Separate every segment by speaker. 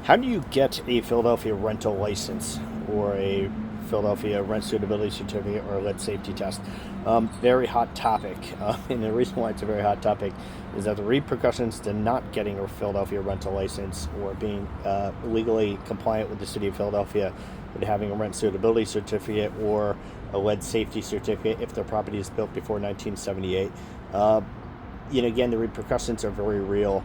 Speaker 1: How do you get a Philadelphia rental license or a Philadelphia rent suitability certificate or a lead safety test? Very hot topic. And the reason why it's a very hot topic is that the repercussions to not getting a Philadelphia rental license or being legally compliant with the city of Philadelphia with having a rent suitability certificate or a lead safety certificate if their property is built before 1978. Again, the repercussions are very real.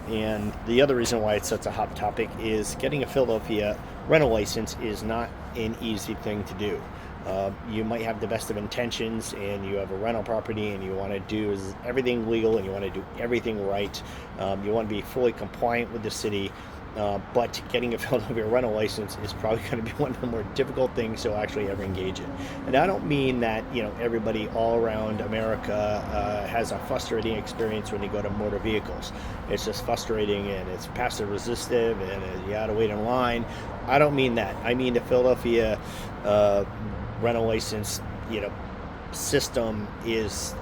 Speaker 1: And the other reason why it's such a hot topic is getting a Philadelphia rental license is not an easy thing to do. You might have the best of intentions and you have a rental property and you want to do everything legal and you want to do everything right. You want to be fully compliant with the city. But getting a Philadelphia rental license is probably going to be one of the more difficult things you'll actually ever engage in. And I don't mean that everybody all around America has a frustrating experience when you go to motor vehicles. It's just frustrating and it's passive resistive and you got to wait in line. I don't mean that. I mean the Philadelphia rental license system is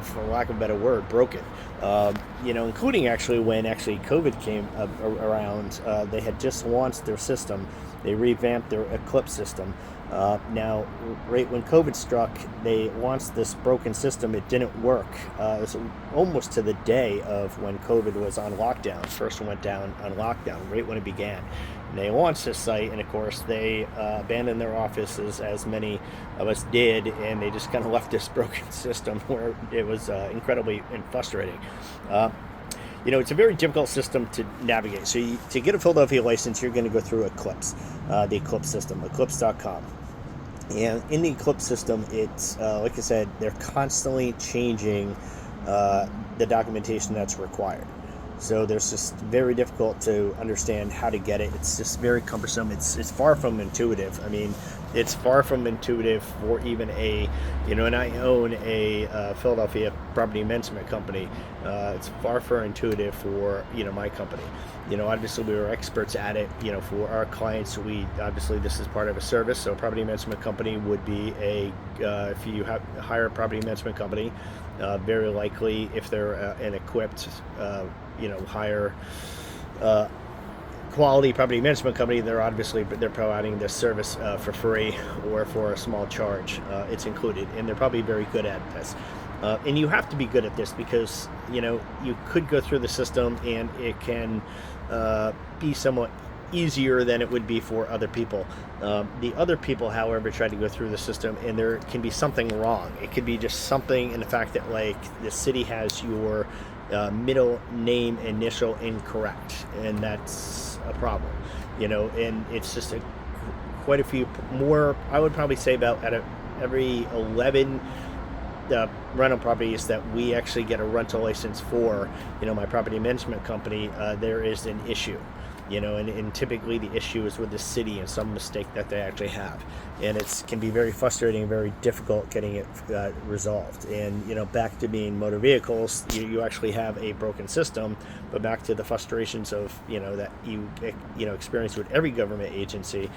Speaker 1: for lack of a better word, broken. Including actually when COVID came around, they had just launched their system. They revamped their Eclipse system. Now, right when COVID struck, they launched this broken system. It didn't work. It was almost to the day of when COVID was on lockdown. First went down on lockdown, right when it began. And they launched this site, and of course, they abandoned their offices, as many of us did, and they just kind of left this broken system where it was incredibly frustrating. It's a very difficult system to navigate. So to get a Philadelphia license, you're going to go through Eclipse, the Eclipse system, eclipse.com. And in the Eclipse system, it's, like I said, they're constantly changing the documentation that's required. So there's just very difficult to understand how to get it. It's just very cumbersome. It's far from intuitive. I mean, it's far from intuitive for even and I own a Philadelphia property management company. It's far from intuitive for, my company. Obviously we were experts at it, for our clients. Obviously this is part of a service. So a property management company would be if you hire a property management company, very likely if they're an equipped, higher quality property management company, they're providing this service for free or for a small charge. It's included, and they're probably very good at this. And you have to be good at this because you could go through the system and it can be somewhat easier than it would be for other people. The other people, however, try to go through the system and there can be something wrong. It could be just something in the fact that the city has your middle name initial incorrect, and that's a problem. And it's just quite a few more. I would probably say about out of every 11 rental properties that we actually get a rental license for, my property management company, there is an issue. And typically the issue is with the city and some mistake that they actually have. And it can be very frustrating and very difficult getting it resolved. And, back to being motor vehicles, you actually have a broken system, but back to the frustrations of, that you experience with every government agency,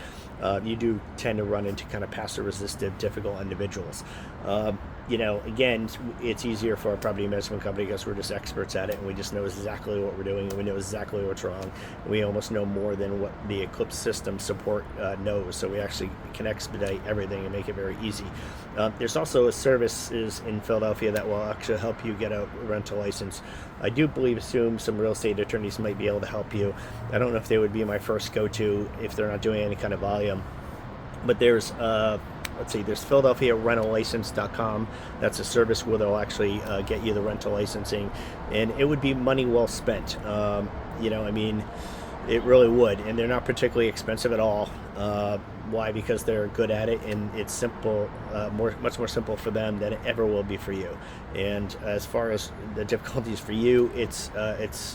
Speaker 1: you do tend to run into kind of passive resistive, difficult individuals. Again, it's easier for a property management company because we're just experts at it and we just know exactly what we're doing and we know exactly what's wrong. We almost know more than what the Eclipse system support knows, so we actually can expedite everything and make it very easy. There's also services in Philadelphia that will actually help you get a rental license. I do assume some real estate attorneys might be able to help you. I don't know if they would be my first go-to if they're not doing any kind of volume, but there's there's PhiladelphiaRentalLicense.com. That's a service where they'll actually get you the rental licensing, and it would be money well spent. It really would, and they're not particularly expensive at all. Why? Because they're good at it, and it's simple, much more simple for them than it ever will be for you. And as far as the difficulties for you, it's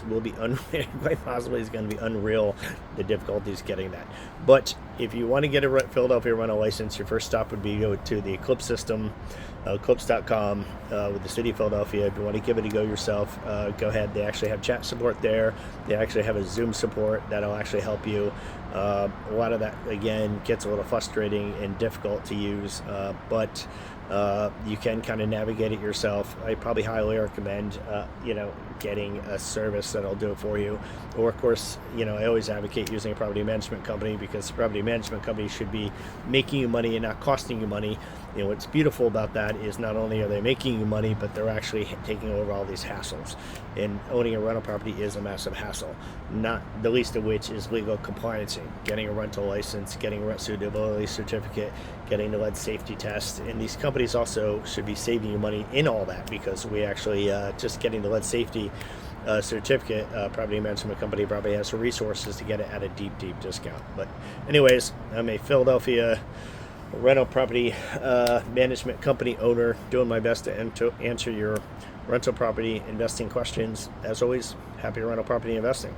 Speaker 1: will be quite possibly is going to be unreal, the difficulties getting that. But if you want to get a Philadelphia rental license, your first stop would be go to the Eclipse system, Eclipse.com, with the city of Philadelphia. If you want to give it a go yourself, go ahead. They actually have chat support there. They actually have a Zoom support that'll actually help you. A lot of that, again, gets a little frustrating and difficult to use, but you can kind of navigate it yourself. I probably highly recommend, getting a service that'll do it for you. Or of course, I always advocate using a property management company, because the property management company should be making you money and not costing you money. What's beautiful about that is not only are they making you money, but they're actually taking over all these hassles. And owning a rental property is a massive hassle, not the least of which is legal compliancing, getting a rental license, getting a rent suitability certificate, getting the lead safety test. And these companies also should be saving you money in all that, because we actually just getting the lead safety certificate, property management company probably has the resources to get it at a deep discount. But anyways, I'm a Philadelphia rental property management company owner, doing my best to answer your rental property investing questions. As always, happy rental property investing.